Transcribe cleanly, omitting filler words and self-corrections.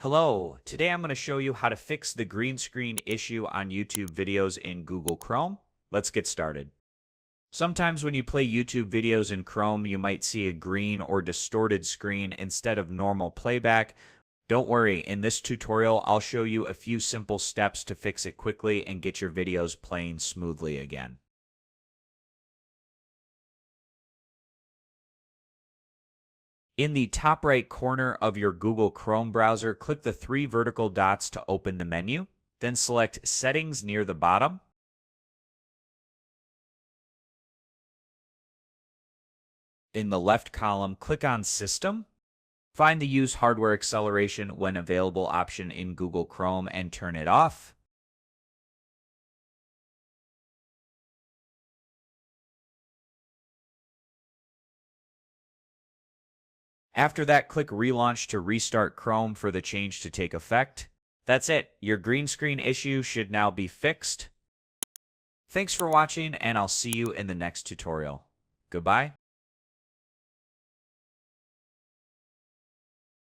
Hello, today I'm going to show you how to fix the green screen issue on YouTube videos in Google Chrome. Let's get started. Sometimes when you play YouTube videos in Chrome, you might see a green or distorted screen instead of normal playback. Don't worry, in this tutorial, I'll show you a few simple steps to fix it quickly and get your videos playing smoothly again. In the top right corner of your Google Chrome browser, click the three vertical dots to open the menu. Then select Settings near the bottom. In the left column, click on System. Find the Use Hardware Acceleration when available option in Google Chrome and turn it off. After that, click Relaunch to restart Chrome for the change to take effect. That's it. Your green screen issue should now be fixed. Thanks for watching, and I'll see you in the next tutorial. Goodbye.